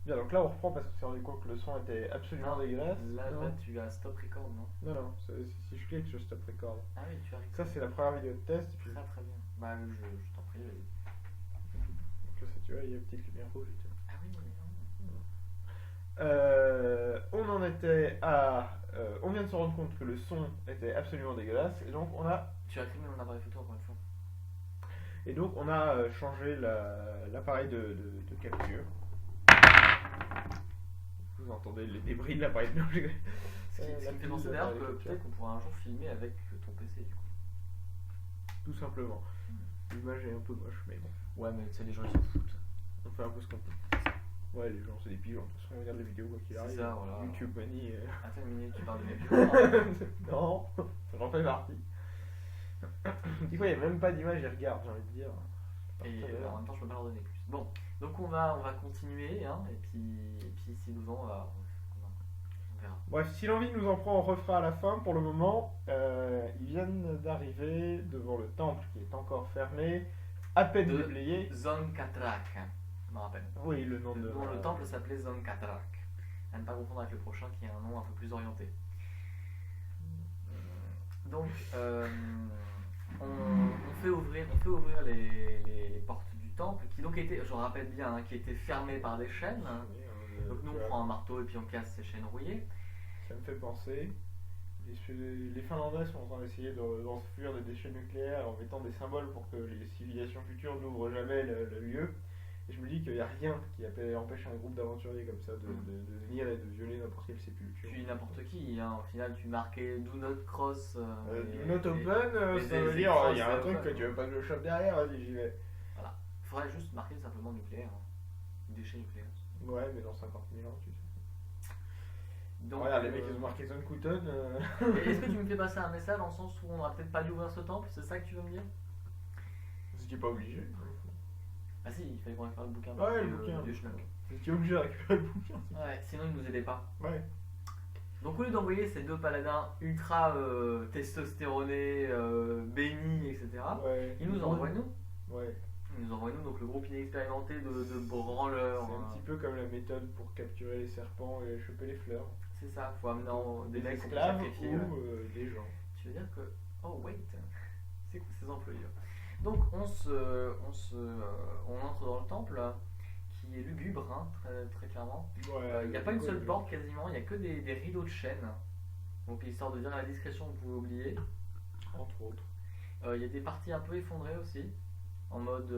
Bien, donc là on reprend parce qu'on s'est rendu compte que le son était absolument Non, dégueulasse. là, Non, là tu as stop record, non? non, non, si je clique, je stop record. Ah oui, tu as Ça, record. c'est la première vidéo de test. Et puis, Très très bien. Bah, je t'en prie, vas-y. donc là, ça, tu vois, il y a une petite lumière rouge et tout. Ah oui, non. On en était à. On vient de se rendre compte que le son était absolument dégueulasse. Et donc Tu as filmé mon appareil photo encore une fois. on a changé l'appareil de capture. Vous entendez les débris de l'appareil de capture. Ce qui me fait penser d'ailleurs que peut-être qu'on pourra un jour filmer avec ton PC du coup. Tout simplement. L'image est un peu moche, mais bon. Ouais, mais tu sais, les gens ils s'en foutent. On fait un peu ce qu'on peut. Ouais, les gens, c'est des pigeons. De toute façon, on regarde les vidéos quoi qu'il C'est arrive. ça, voilà. YouTube Money. Attends une minute, tu parles de mes vieux. Non, j'en fais partie. Des fois, il n'y a même pas d'image, ils regardent, j'ai envie de dire. Et en même temps, je peux pas leur donner plus. Bon, donc on va continuer, hein, et puis si nous en on verra. Bref, si l'envie nous en prend, on refera à la fin. Pour le moment, ils viennent d'arriver devant le temple qui est encore fermé, à peine De déblayé. Zone Katrak, je me rappelle. Oui, le nom de. Le temple s'appelait Zone Katrak. À ne pas confondre avec le prochain qui a un nom un peu plus orienté. Donc, on fait ouvrir les portes du temple, qui donc étaient, je rappelle bien, hein, qui étaient fermées par des chaînes. Donc nous on prend un marteau et puis on casse ces chaînes rouillées. Ça me fait penser. Les Finlandais sont en train d'essayer d'enfuir des déchets nucléaires en mettant des symboles pour que les civilisations futures n'ouvrent jamais le lieu. Et je me dis qu'il n'y a rien qui empêche un groupe d'aventuriers comme ça de venir et de violer n'importe quelle sépulture. Puis n'importe qui, hein, au final tu marquais Do Not Cross. Do Not Open, ça veut dire il y a un truc que tu veux pas que je chope derrière, vas-y j'y vais. Voilà, il faudrait juste marquer simplement nucléaire, hein. Déchets nucléaires. Ouais, mais dans 50 000 ans, tu sais. Donc, regarde, les mecs ils ont marqué Zone Couton. Est-ce que tu me fais passer un message dans le sens où on n'aurait peut-être pas dû ouvrir ce temple? C'est ça que tu veux me dire? C'était pas obligé. Ah si, il fallait qu'on récupère le bouquin. Ouais, le bouquin. Du schnock. J'étais obligé de récupérer le bouquin. Ouais, sinon ils nous aidaient pas. Ouais. Donc au lieu d'envoyer ces deux paladins ultra testostéronés, bénis, etc., Ouais. ils nous envoient nous. Ouais. Ils nous envoient nous, donc le groupe inexpérimenté de branleurs. C'est un petit peu comme la méthode pour capturer les serpents et choper les fleurs. C'est ça, faut amener des mecs esclaves sacrifiés. ou des gens. Tu veux dire que. Oh wait, c'est quoi ces employeurs? Donc on entre dans le temple qui est lugubre, hein, très, très clairement. Il n'y a pas une seule porte quasiment, il n'y a que des rideaux de chêne. Donc histoire de dire à la discrétion que vous pouvez oublier. Entre autres. Il y a des parties un peu effondrées aussi. En mode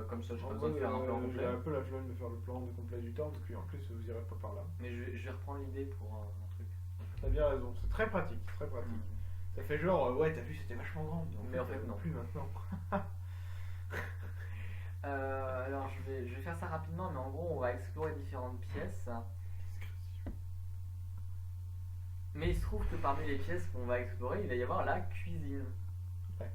comme ça, j'ai pas besoin de faire un plan complet. J'ai un peu la flemme de faire le plan complet du temple, et puis en plus vous irez pas par là. Mais je vais reprendre l'idée pour un truc. T'as bien raison, c'est très pratique, très pratique. Ça fait genre, ouais, t'as vu, c'était vachement grand. Mais en fait, non. Plus maintenant. Alors, je vais faire ça rapidement, mais en gros, on va explorer différentes pièces. Mais il se trouve que parmi les pièces qu'on va explorer, il va y avoir la cuisine. La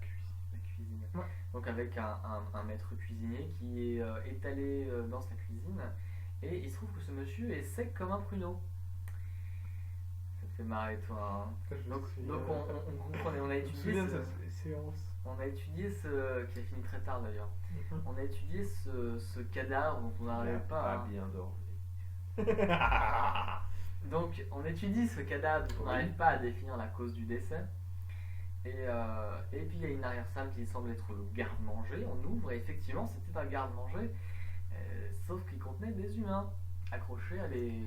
cuisine. Ouais. Donc, avec un maître cuisinier qui est étalé dans sa cuisine. Et il se trouve que ce monsieur est sec comme un pruneau. Ça te fait marrer, toi. Hein. Donc on comprenait, on a étudié on a étudié ce qui a fini très tard d'ailleurs. On a étudié ce cadavre dont on n'arrive pas à bien dormi. Donc on étudie ce cadavre dont on n'arrive pas à définir la cause du décès. Et puis il y a une arrière-salle qui semble être le garde-manger. On ouvre et effectivement c'était un garde-manger, sauf qu'il contenait des humains accrochés à des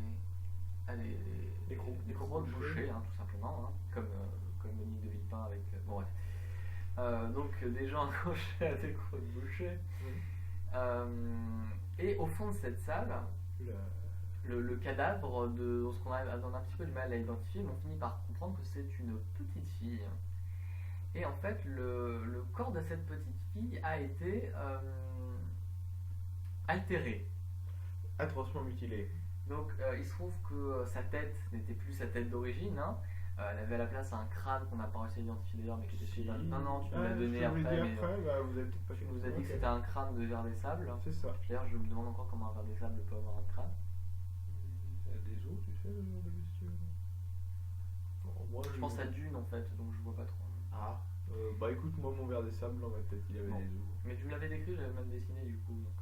gros de boucher, hein, tout simplement, hein, comme Monique de Villepin avec. Bon, bref. Donc des gens accrochés à des gros de boucher. Et au fond de cette salle, le cadavre de ce qu'on a un petit peu du mal à identifier, mais on finit par comprendre que c'est une petite fille. Et en fait, le corps de cette petite fille a été altéré. Atrocement mutilé. Donc il se trouve que sa tête n'était plus sa tête d'origine, hein. Elle avait à la place un crâne qu'on n'a pas réussi à identifier d'ailleurs, mais qui était celui d'un. Non, tu nous l'as donné après, mais vous avez peut-être pas tu nous as dit que c'était un crâne de ver des sables. C'est ça. D'ailleurs, je me demande encore comment un ver des sables peut avoir un crâne. Il y a des os, tu sais, le genre de bestiole. Je pense à Dune en fait, donc je vois pas trop. Ah, bah écoute, moi mon ver des sables, dans ma tête, il avait des os. Mais tu me l'avais décrit, j'avais même dessiné du coup. Donc,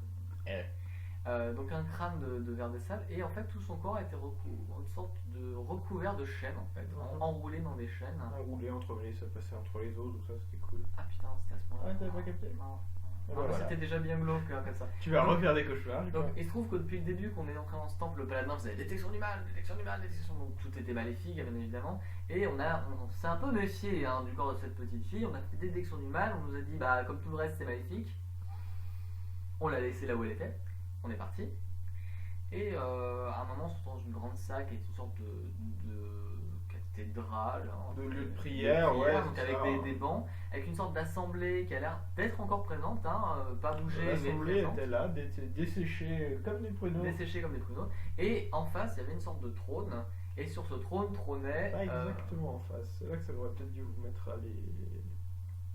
Donc un crâne de ver des sables, et en fait tout son corps a été une sorte de recouvert de chaînes en fait, enroulé dans des chaînes. Enroulé, entremêlé, ça passait entre les os, tout ça, c'était cool. Ah putain, c'était à ce moment-là. Ah, t'avais pas capté? Non. Ah, Non, voilà. c'était déjà bien glauque comme ça. Tu vas refaire des cauchemars. Donc il se trouve que depuis le début qu'on est entré dans ce temple, le paladin faisait détection du mal, détection du mal, détection, donc tout était maléfique bien évidemment. Et on s'est un peu méfié du corps de cette petite fille, on a fait détection du mal, on nous a dit bah comme tout le reste c'est maléfique. On l'a laissée là où elle était, on est parti. Et à un moment on se retrouve dans une grande salle qui est une sorte de cathédrale, de lieu de prière, ouais, donc avec des bancs, avec une sorte d'assemblée qui a l'air d'être encore présente, pas bougée. L'assemblée était là, desséchée comme des pruneaux. Desséchée comme des pruneaux. Et en face, il y avait une sorte de trône, et sur ce trône trônait. Pas exactement en face, c'est là que ça aurait peut-être dû vous mettre à les.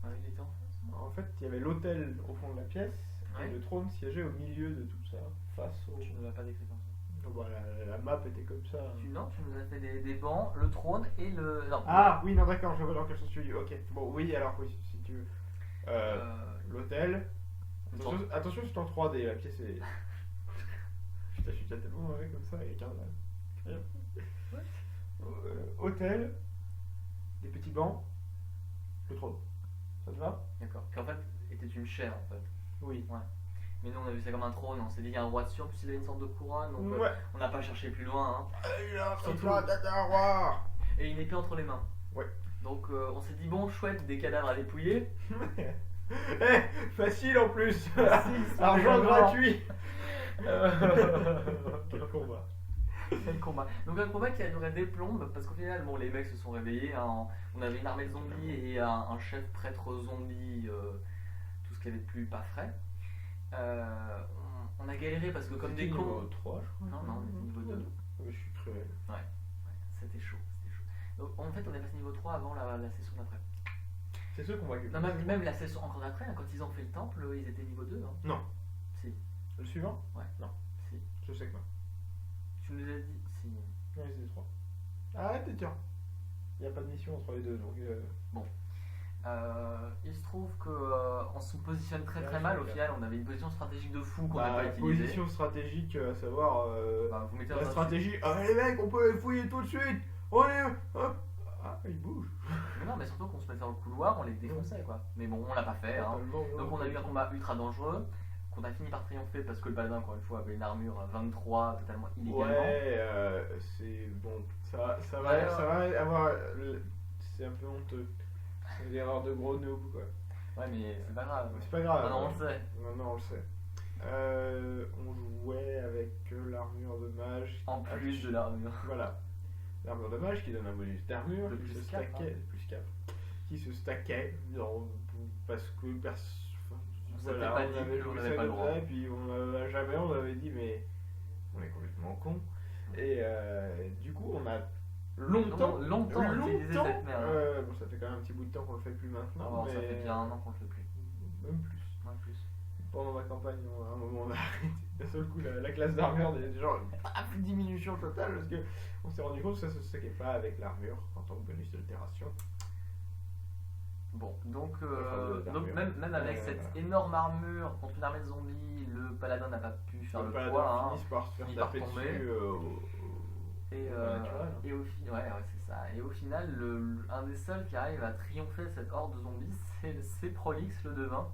Ah, il était en face. En fait, il y avait l'autel au fond de la pièce, et le trône siégeait au milieu de tout ça, face au. Tu ne l'as pas décrit comme ça. Voilà, la map était comme ça. Non, tu nous as fait des bancs, le trône et le. Non, ah oui, non, d'accord, je vois dans quel sens tu dis. Ok, bon, oui, alors oui, si tu veux. L'hôtel. Attention, c'est en 3D, la pièce est. Putain, je suis déjà tellement mauvais comme ça avec un. Hôtel, des petits bancs, le trône. Ça te va? D'accord. Qui en fait était une chaire en fait. Oui. Ouais. Mais nous on a vu ça comme un trône, on s'est dit qu'il y a un roi dessus, en plus il avait une sorte de couronne, donc ouais. On n'a pas cherché plus loin. Surtout un roi. Et une épée entre les mains. Ouais. Donc on s'est dit bon chouette, des cadavres à dépouiller. Facile en plus. Facile, argent gratuit. Quel combat. Quel combat. Donc un combat qui a duré des plombes, parce qu'au final bon, les mecs se sont réveillés, on avait une armée de zombies et un chef prêtre zombie, tout ce qu'il y avait de plus pas frais. On a galéré parce que comme des cons. Niveau 3 je crois. Non, on était niveau 2. Je suis cruel. Ouais, c'était chaud. Donc en fait on est passé niveau 3 avant la session d'après. C'est ceux qu'on va Non, même la session encore d'après, quand ils ont fait le temple, ils étaient niveau 2. Non. Si. Le suivant? Ouais. Non. Si. Je sais que non. Tu nous as dit. Si. Non, ils étaient 3. Arrête, tiens. Il n'y a pas de mission entre les deux, donc. Bon. Il se trouve qu'on se positionne très mal. Au final, on avait une position stratégique de fou qu'on n'a pas utilisée. Position stratégique, à savoir. Vous mettez la stratégie. Ah, les mecs, on peut les fouiller tout de suite. On est. Ah, ils bougent. Mais non, mais surtout qu'on se mettait dans le couloir, on les défonçait quoi. Mais bon, on l'a pas fait. Donc on a eu un combat ultra dangereux qu'on a fini par triompher parce que le paladin, encore une fois, avait une armure 23 totalement illégalement. Ouais, c'est bon. Ça va avoir. C'est un peu honteux. C'est l'erreur de gros noob quoi. Ouais, mais c'est pas grave. C'est pas grave. Maintenant on le sait. Maintenant on le sait. On jouait avec l'armure de mage. En plus de l'armure. Voilà. L'armure de mage qui donne un bonus d'armure qui se stackait. Plus 4. Qui se stackait. Parce que voilà, on avait pas le droit. Et puis on avait dit mais on est complètement con. Et du coup on a longtemps utilisé cette merde. Bon, ça fait quand même un petit bout de temps qu'on le fait plus maintenant. Alors, mais ça fait bien un an qu'on le fait plus. Même plus. Pendant ma campagne, à un moment on a arrêté. D'un seul coup la classe d'armure des gens, diminution totale parce que on s'est rendu compte que ça se stackait pas avec l'armure en tant que bonus d'altération. Bon, donc même avec cette énorme armure contre une armée de zombies, le paladin n'a pas pu faire le poids. Finit par se faire taper dessus et au final, ouais, c'est ça. Et au final, un des seuls qui arrive à triompher de cette horde de zombies, c'est Prolix le devin.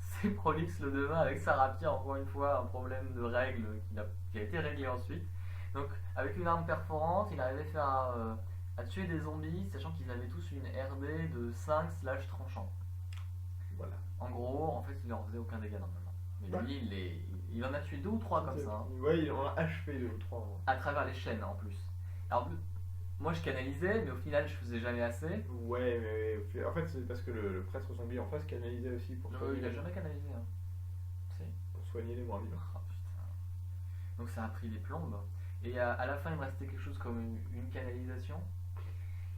C'est Prolix le devin avec sa rapière, encore une fois, un problème de règle qui a été réglé ensuite. Donc, avec une arme perforante, il arrivait à tuer des zombies, sachant qu'ils avaient tous une RD de 5/tranchant. Voilà. En gros, en fait, il leur faisait aucun dégât normalement. Mais lui, il en a tué 2 ou 3 comme ça. Ouais, il en a HP 2 ou 3. À travers les chaînes en plus. Alors, moi je canalisais, mais au final je faisais jamais assez. Ouais, mais en fait, c'est parce que le prêtre zombie en face canalisait aussi pour soigner. Il a jamais canalisé. Si. Pour soigner les moins vivants. Oh, putain. Donc ça a pris des plombes. Et à la fin, il me restait quelque chose comme une canalisation.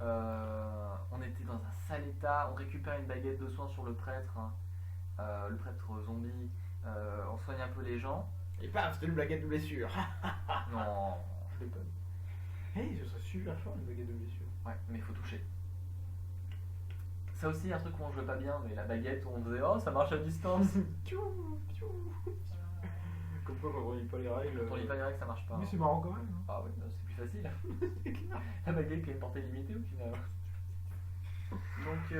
On était dans un sale état. On récupère une baguette de soin sur le prêtre zombie. On soigne un peu les gens. Et paf, c'était une baguette de blessure. Non, je déconne. Hey, ce serait super fort une baguette de blessure. Ouais, mais il faut toucher. Ça aussi, un truc où on jouait pas bien, mais la baguette où on faisait oh, ça marche à distance. Comme quoi, quand on lit pas les règles. Quand on lit pas les règles, ça marche pas. Mais c'est marrant quand même. Hein. Ah ouais, c'est plus facile. C'est clair. La baguette qui a une portée limitée au final. Donc,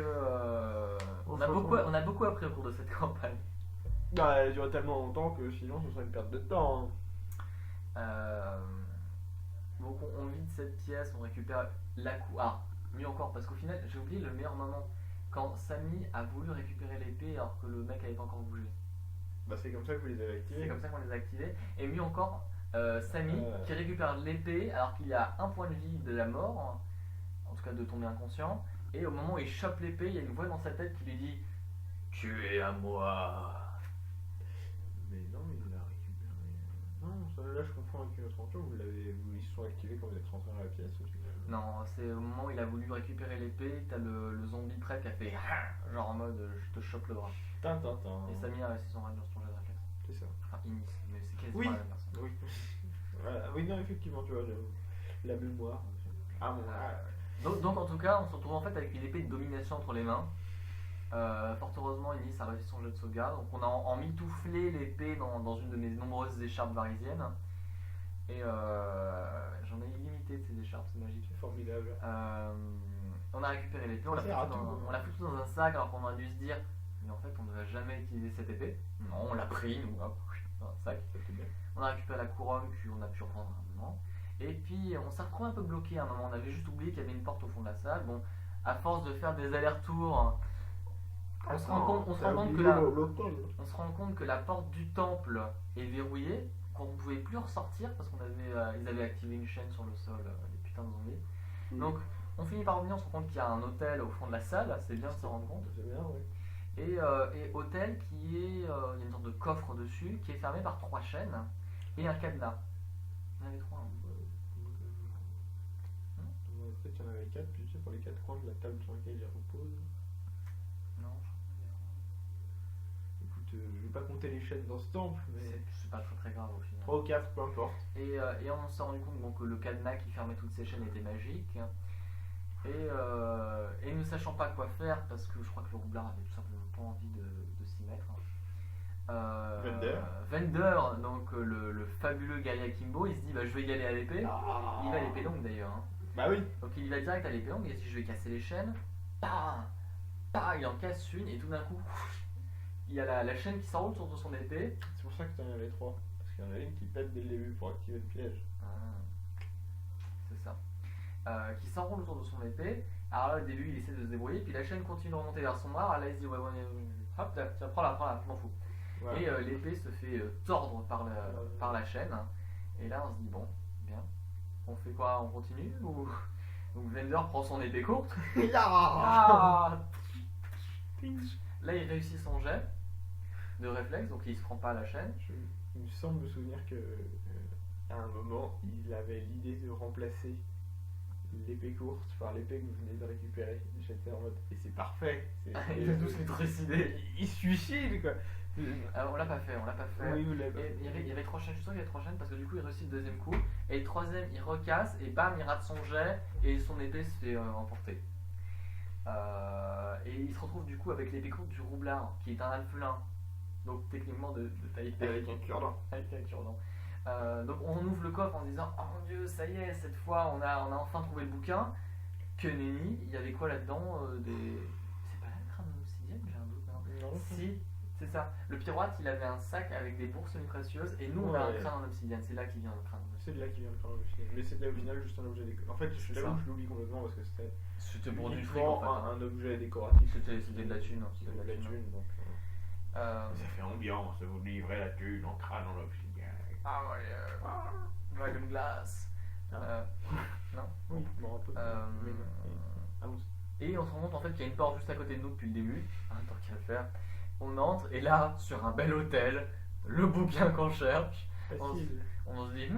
on a beaucoup appris au cours de cette campagne. Bah, elle dure tellement longtemps que sinon ce serait une perte de temps. Hein. Donc, on vide cette pièce, on récupère la couronne. Ah, mieux encore, parce qu'au final, j'ai oublié le meilleur moment. Quand Samy a voulu récupérer l'épée alors que le mec avait pas encore bougé. Bah, c'est comme ça que vous les avez activés. C'est comme ça qu'on les a activés. Et mieux encore, Samy qui récupère l'épée alors qu'il a un point de vie de la mort, en tout cas de tomber inconscient. Et au moment où il chope l'épée, il y a une voix dans sa tête qui lui dit « Tu es à moi ». Mais non, il l'a récupéré. Non, ça, là je confonds avec une autre aventure. Ils se sont activés quand vous êtes rentré dans la pièce. Non, c'est au moment où il a voulu récupérer l'épée, t'as le zombie prêt qui a fait « genre en mode je te chope le bras ». Et Samy a réussi son rage sur son jet de réflexe. C'est ça. Enfin, Inis, mais c'est quasiment Oui. la même personne. Oui. Voilà. Oui, non, effectivement, tu vois, la mémoire. Ah bon, Donc en tout cas, on se retrouve en fait avec une épée de domination entre les mains. Fort heureusement, Inis a réussi son jet de sauvegarde. Donc on a emmitouflé l'épée dans une de mes nombreuses écharpes varisiennes. Et j'en ai illimité de ces écharpes, c'est magique. c'est formidable. On a récupéré l'épée, on l'a foutu dans un sac alors qu'on aurait dû se dire mais en fait on ne va jamais utiliser cette épée. Non, on l'a pris, nous, hop, dans un sac. On a récupéré la couronne qu'on a pu revendre à un moment. Et puis on s'est retrouvé un peu bloqué à un moment, on avait juste oublié qu'il y avait une porte au fond de la salle. Bon, à force de faire des allers-retours, on se rend compte que la porte du temple est verrouillée, qu'on ne pouvait plus ressortir parce qu'ils avaient activé une chaîne sur le sol, les putains de zombies. Donc on finit par revenir, on se rend compte qu'il y a un hôtel au fond de la salle, c'est bien de se rendre compte. C'est bien, oui. Et hôtel qui est, il y a une sorte de coffre dessus qui est fermé par 3 chaînes et un cadenas. Il y en avait 3. Hein. Peut-être qu'il y en avait 4, puis tu sais, pour les 4 coins de la table sur laquelle il repose. Non, je crois qu'il y en avait 3. Écoute, je vais pas compter les chaînes dans ce temple, mais. C'est pas très grave au final. 3 ou 4, peu importe. Et on s'est rendu compte donc, que le cadenas qui fermait toutes ces chaînes était magique. Et ne sachant pas quoi faire, parce que je crois que le roublard avait tout simplement pas envie de s'y mettre. Vender, donc le fabuleux guerrier Kimbo, il se dit bah, je vais y aller à l'épée. Il va à l'épée longue d'ailleurs. Hein. Bah oui. Donc il va direct à l'épée longue et il se dit je vais casser les chaînes. Il en casse une et tout d'un coup, il y a la chaîne qui s'enroule sur son épée. C'est pour ça que tu en avais 3. Parce qu'il y en a une qui pète dès le début pour activer le piège. C'est ça. Qui s'enroule autour de son épée. Alors là, au début, il essaie de se débrouiller, puis la chaîne continue de remonter vers son bras. Là, il se dit, ouais, hop, tiens, prends-la, je m'en fous. Voilà. Et l'épée se fait tordre par la chaîne. Et là, on se dit, bon, bien, on fait quoi? On continue ou... Donc Vender prend son épée courte. Là, il réussit son jet de réflexe, donc il se prend pas à la chaîne. Il me semble me souvenir que à un moment, il avait l'idée de remplacer l'épée courte par l'épée que vous venez de récupérer. J'étais en mode, et c'est parfait. Il a tous les trucidés. Il se suicide quoi. On l'a pas fait. Oui, vous l'avez fait. Il y avait 3 chaînes, je suis sûr qu'il y avait 3 chaînes parce que du coup il réussit le deuxième coup. Et le troisième il recasse et bam, il rate son jet et son épée se fait emporter. Et il se retrouve du coup avec l'épée courte du roublard qui est un alphelin. Donc techniquement de taille avec un cure-dent. Donc on ouvre le coffre en disant oh mon dieu, ça y est, cette fois on a enfin trouvé le bouquin. Que nenni, il y avait quoi là-dedans C'est pas là le crâne d'obsidienne, j'ai un doute maintenant. Si, c'est ça. Le pirate il avait un sac avec des bourses semi-précieuses et nous on a un crâne en obsidienne, c'est là qu'il vient le crâne. C'est de là qu'il vient le crâne en obsidienne. Mais c'était au final juste un objet décoratif. En fait, je l'oublie complètement parce que c'était pour du fric en fait. Un objet décoratif. C'était de la thune. C'était de la thune donc. Ça fait ambiance, vous livrez la thune en crâne en obsidienne. Ah ouais, Dragon Glass. Non. Oui, je m'en rappelle. Et on se rend compte en fait qu'il y a une porte juste à côté de nous depuis le début. Tant qu'à le faire. On entre et là, sur un bel hôtel, le bouquin qu'on cherche. On se dit,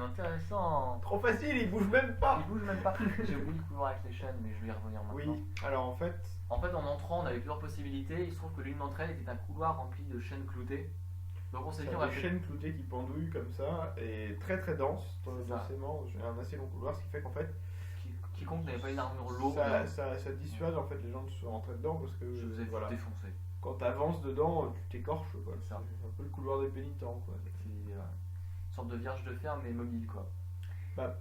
intéressant. Trop facile, il bouge même pas. J'ai oublié le couloir avec les chaînes, mais je vais y revenir maintenant. Oui, alors en fait, en entrant, on avait plusieurs possibilités. Il se trouve que l'une d'entre elles était un couloir rempli de chaînes cloutées. Donc on s'est dit, on va des chaînes cloutées qui pendouillent comme ça et très très denses, densément, un assez long couloir, ce qui fait qu'en fait, quiconque n'avait pas une armure lourde, ça dissuade en fait les gens de se rentrer dedans parce que je vous ai défoncé. Quand tu avances dedans, tu t'écorches quoi. C'est un peu le couloir des pénitents quoi. une sorte de vierge de fer mais mobile quoi. Bah,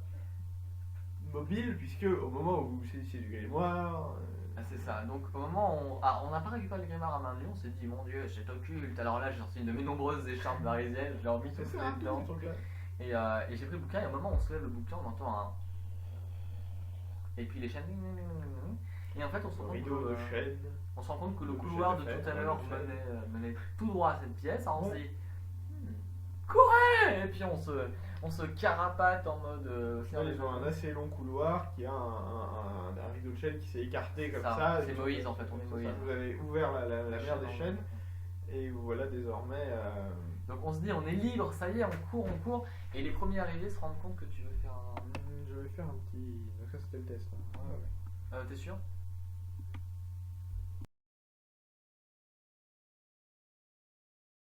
mobile, puisque au moment où vous saisissez du grimoire. Ah, c'est ça, donc au moment où on n'a pas récupéré le grimoire à main nue, on s'est dit mon dieu c'est occulte, alors là j'ai sorti une de mes nombreuses écharpes varisiennes, je l'ai remis tout dedans. Et j'ai pris le bouquin et au moment où on soulève le bouquin on entend un... Et puis les chaînes... Et en fait on se rend compte rideau de chaîne. On se rend compte que le couloir de tout à l'heure menait tout droit à cette pièce, alors on s'est dit courez. Et puis on se carapate en mode... Ils ont un assez long couloir qui a un rideau de chaîne qui s'est écarté comme ça. C'est Moïse en fait, on est Moïse. Vous avez ouvert la mer des chaînes et vous voilà désormais... Donc on se dit on est libre, ça y est, on court. Et les premiers arrivés se rendent compte que tu veux faire un... Je vais faire un petit... Donc ça c'était le test. Hein. T'es sûr ?